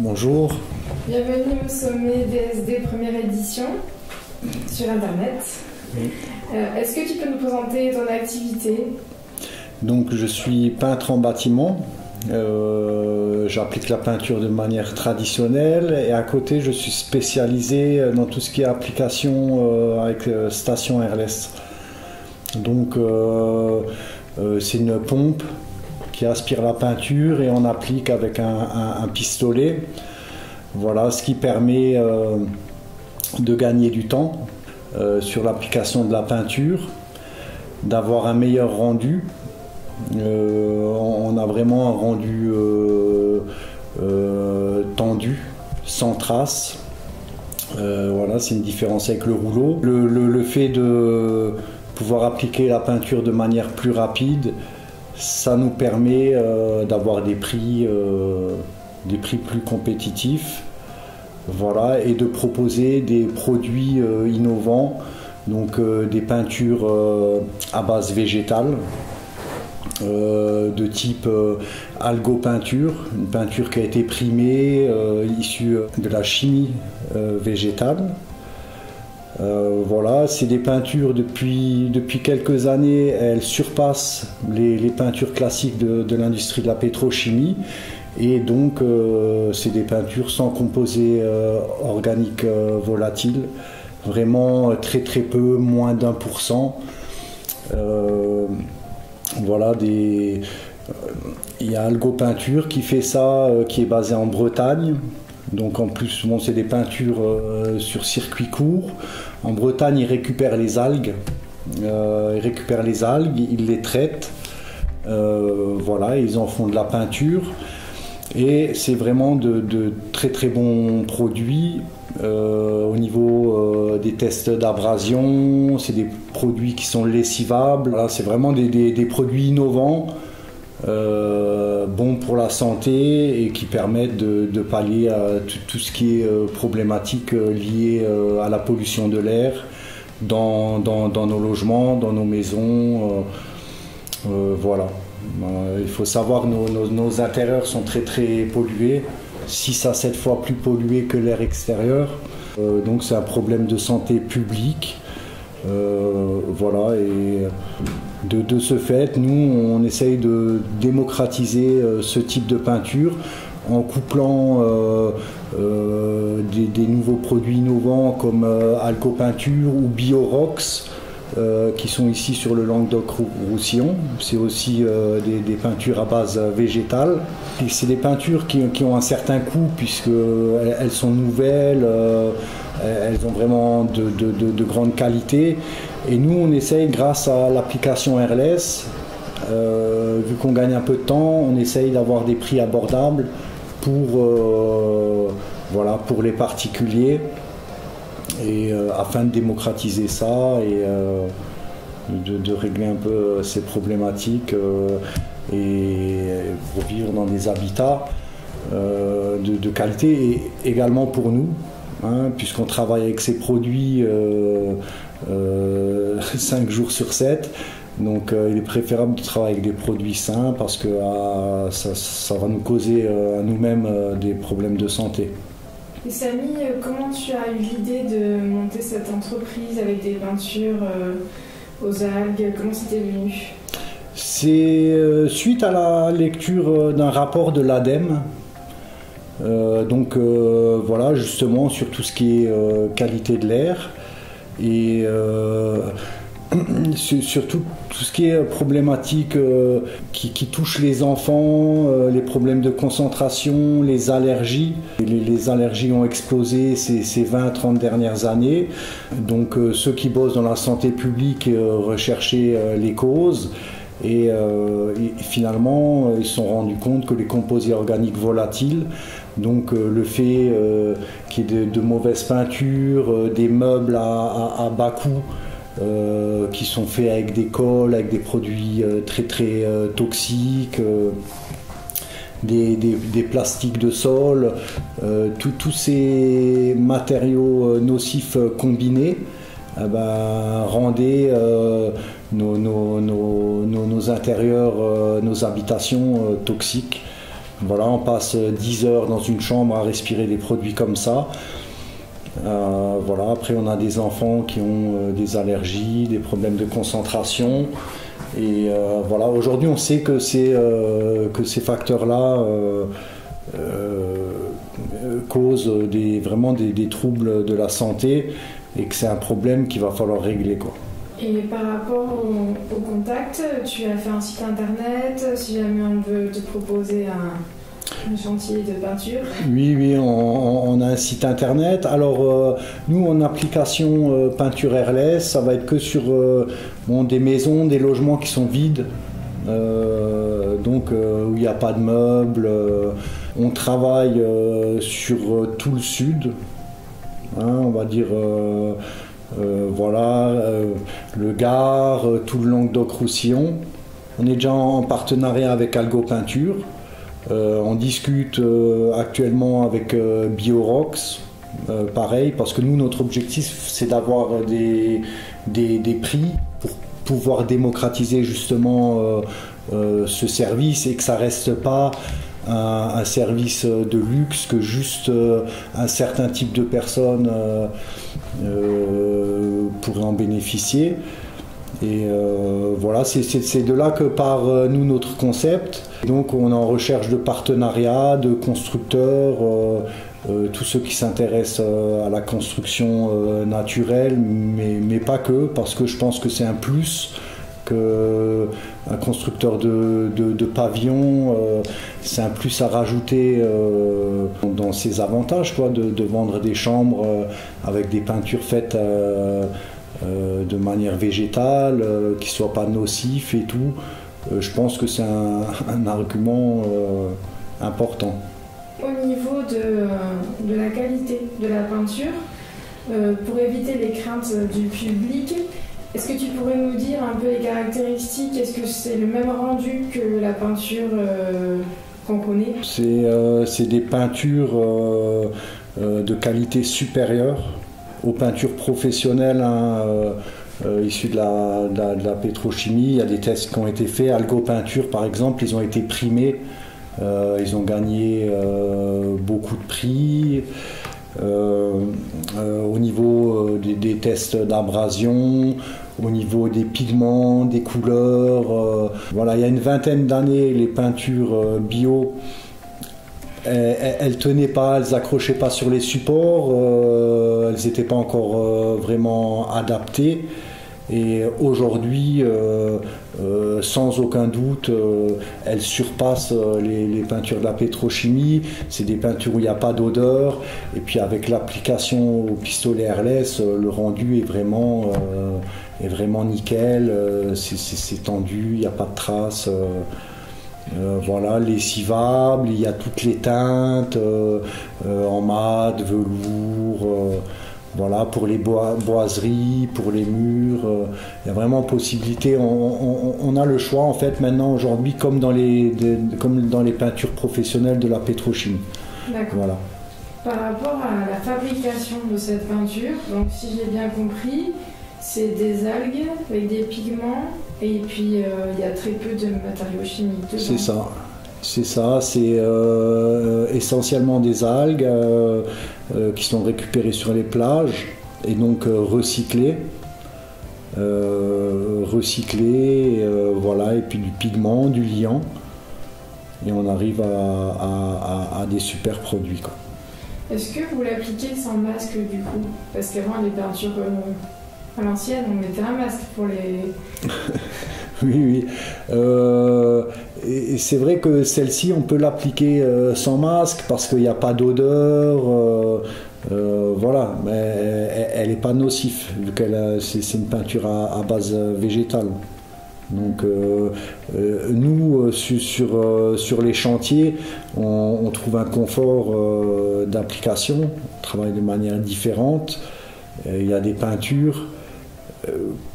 Bonjour. Bienvenue au sommet DSD première édition sur Internet. Oui. Est-ce que tu peux nous présenter ton activité? Donc je suis peintre en bâtiment. J'applique la peinture de manière traditionnelle et à côté je suis spécialisé dans tout ce qui est application avec station airless. Donc c'est une pompe qui aspire la peinture et on applique avec un pistolet. Voilà, ce qui permet de gagner du temps sur l'application de la peinture, d'avoir un meilleur rendu. On a vraiment un rendu tendu, sans trace. Voilà, c'est une différence avec le rouleau. Le fait de pouvoir appliquer la peinture de manière plus rapide, ça nous permet d'avoir des prix plus compétitifs. Voilà, et de proposer des produits innovants, donc des peintures à base végétale. De type algopeinture, une peinture qui a été primée, issue de la chimie végétale. Voilà, c'est des peintures depuis quelques années, elles surpassent les peintures classiques de l'industrie de la pétrochimie. Et donc c'est des peintures sans composés organiques volatiles, vraiment très peu, moins d'1%. Voilà, il y a Algopeinture qui fait ça, qui est basé en Bretagne. Donc en plus, bon, c'est des peintures sur circuit court. En Bretagne, ils récupèrent les algues. Ils les traitent. Voilà, ils en font de la peinture. Et c'est vraiment de très bons produits. Au niveau des tests d'abrasion, c'est des produits qui sont lessivables. Voilà, c'est vraiment des produits innovants, bons pour la santé et qui permettent de pallier à tout ce qui est problématique liée à la pollution de l'air dans nos logements, dans nos maisons. Voilà. Il faut savoir que nos intérieurs sont très pollués. 6 à 7 fois plus pollué que l'air extérieur. Donc c'est un problème de santé publique. Voilà, et de ce fait, nous, on essaye de démocratiser ce type de peinture en couplant des nouveaux produits innovants comme Algopeinture ou Biorox, qui sont ici sur le Languedoc-Roussillon. C'est aussi des peintures à base végétale. C'est des peintures qui ont un certain coût puisqu'elles sont nouvelles, elles ont vraiment de grande qualité. Et nous, on essaye, grâce à l'application airless, vu qu'on gagne un peu de temps, on essaye d'avoir des prix abordables pour les particuliers. Et afin de démocratiser ça et de régler un peu ces problématiques et pour vivre dans des habitats de qualité et également pour nous, hein, puisqu'on travaille avec ces produits 5 jours sur 7. Donc il est préférable de travailler avec des produits sains parce que ça va nous causer à nous-mêmes des problèmes de santé. Et Samy, comment tu as eu l'idée de monter cette entreprise avec des peintures aux algues? Comment c'était venu? C'est suite à la lecture d'un rapport de l'ADEME, voilà, justement sur tout ce qui est qualité de l'air et surtout tout ce qui est problématique qui touche les enfants, les problèmes de concentration, les allergies. Les allergies ont explosé ces 20-30 dernières années. Donc ceux qui bossent dans la santé publique recherchaient les causes. Et finalement, ils se sont rendus compte que les composés organiques volatiles, donc le fait qu'il y ait de mauvaises peintures, des meubles à bas coût, qui sont faits avec des colles, avec des produits très toxiques, des plastiques de sol, tous ces matériaux nocifs combinés rendaient nos intérieurs, nos habitations toxiques. Voilà, on passe 10 heures dans une chambre à respirer des produits comme ça. Voilà, après on a des enfants qui ont des allergies, des problèmes de concentration. Et voilà, aujourd'hui on sait que ces facteurs-là causent vraiment des troubles de la santé et que c'est un problème qu'il va falloir régler, quoi. Et par rapport au contact, tu as fait un site internet, si jamais on veut te proposer un chantier de peinture? Oui, on a un site internet. Alors, nous, en application peinture airless, ça va être que sur des maisons, des logements qui sont vides, donc où il n'y a pas de meubles. On travaille sur tout le sud, on va dire, le Gard, tout le Languedoc-Roussillon. On est déjà en partenariat avec Algo Peinture. On discute actuellement avec Biorox, pareil, parce que nous, notre objectif, c'est d'avoir des prix pour pouvoir démocratiser justement ce service et que ça reste pas un service de luxe que juste un certain type de personnes pourraient en bénéficier. Et voilà, c'est de là que part nous notre concept. Donc on est en recherche de partenariats, de constructeurs, tous ceux qui s'intéressent à la construction naturelle, mais pas que, parce que je pense que c'est un plus qu'un constructeur de pavillons, c'est un plus à rajouter dans ses avantages, quoi, de vendre des chambres avec des peintures faites de manière végétale, qui ne soient pas nocifs et tout. Je pense que c'est un argument important. Au niveau de la qualité de la peinture, pour éviter les craintes du public, est-ce que tu pourrais nous dire un peu les caractéristiques? Est-ce que c'est le même rendu que la peinture qu'on connaît? C'est des peintures de qualité supérieure aux peintures professionnelles issues de la pétrochimie. Il y a des tests qui ont été faits. Algo Peinture, par exemple, ils ont été primés. Ils ont gagné beaucoup de prix. Au niveau des tests d'abrasion, au niveau des pigments, des couleurs. Voilà, il y a une vingtaine d'années, les peintures bio, elles tenaient pas, elles accrochaient pas sur les supports, elles n'étaient pas encore vraiment adaptées. Et aujourd'hui, sans aucun doute, elles surpassent les peintures de la pétrochimie. C'est des peintures où il n'y a pas d'odeur. Et puis avec l'application au pistolet airless, le rendu est vraiment nickel. C'est tendu, il n'y a pas de traces. Voilà, lessivable, il y a toutes les teintes, en mat, velours. Voilà, pour les boiseries, pour les murs, il y a vraiment possibilité. On a le choix en fait maintenant aujourd'hui comme dans les peintures professionnelles de la pétrochimie. D'accord. Voilà. Par rapport à la fabrication de cette peinture, donc si j'ai bien compris, c'est des algues avec des pigments et puis il y a très peu de matériaux chimiques dedans. C'est ça, c'est essentiellement des algues qui sont récupérées sur les plages et donc recyclées. Voilà, et puis du pigment, du liant. Et on arrive à des super produits, quoi. Est-ce que vous l'appliquez sans masque du coup? Parce qu'avant les peintures à l'ancienne, on mettait un masque pour les... Oui. Et c'est vrai que celle-ci, on peut l'appliquer sans masque parce qu'il n'y a pas d'odeur. Voilà, mais elle n'est pas nocive vu qu'elle c'est une peinture à base végétale. Donc nous, sur les chantiers, on trouve un confort d'application. On travaille de manière différente. Il y a des peintures.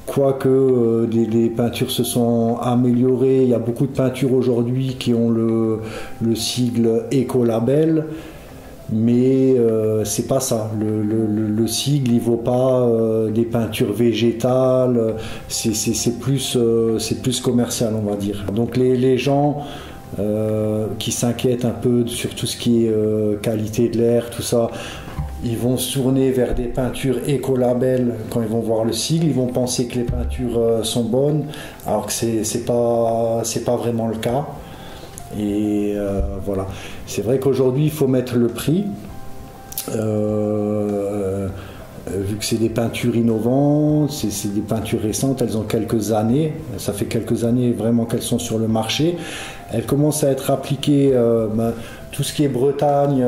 Quoique les peintures se sont améliorées, il y a beaucoup de peintures aujourd'hui qui ont le sigle Écolabel, mais c'est pas ça. Le sigle, il vaut pas des peintures végétales, c'est plus commercial, on va dire. Donc les gens qui s'inquiètent un peu sur tout ce qui est qualité de l'air, tout ça. Ils vont se tourner vers des peintures écolabel quand ils vont voir le sigle. Ils vont penser que les peintures sont bonnes, alors que c'est pas vraiment le cas. Et voilà. C'est vrai qu'aujourd'hui, il faut mettre le prix. Vu que c'est des peintures innovantes, c'est des peintures récentes, elles ont quelques années, ça fait quelques années vraiment qu'elles sont sur le marché. Elles commencent à être appliquées, tout ce qui est Bretagne,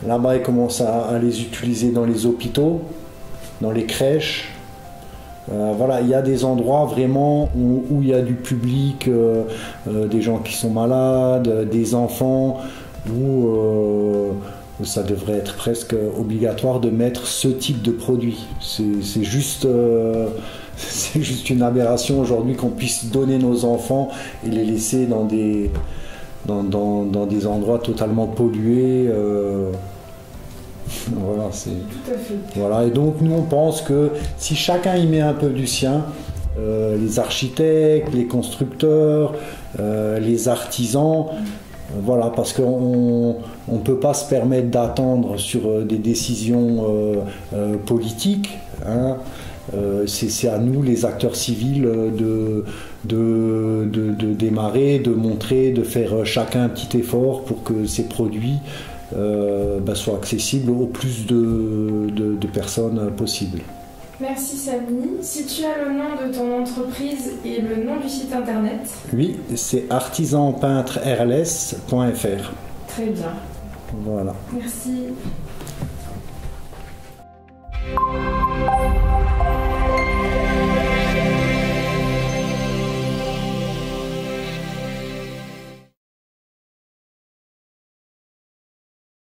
là-bas ils commencent à les utiliser dans les hôpitaux, dans les crèches. Voilà, il y a des endroits vraiment où il y a du public, des gens qui sont malades, des enfants, où ça devrait être presque obligatoire de mettre ce type de produit. C'est juste une aberration aujourd'hui qu'on puisse donner nos enfants et les laisser dans des endroits totalement pollués. Voilà, tout à fait. Voilà, et donc nous on pense que si chacun y met un peu du sien, les architectes, les constructeurs, les artisans, voilà, parce qu'on ne peut pas se permettre d'attendre sur des décisions politiques. Hein. C'est à nous, les acteurs civils, de démarrer, de montrer, de faire chacun un petit effort pour que ces produits soient accessibles au plus de personnes possible. Merci Samy. Si tu as le nom de ton entreprise et le nom du site internet. Oui, c'est artisanpeintrerles.fr. Très bien. Voilà. Merci.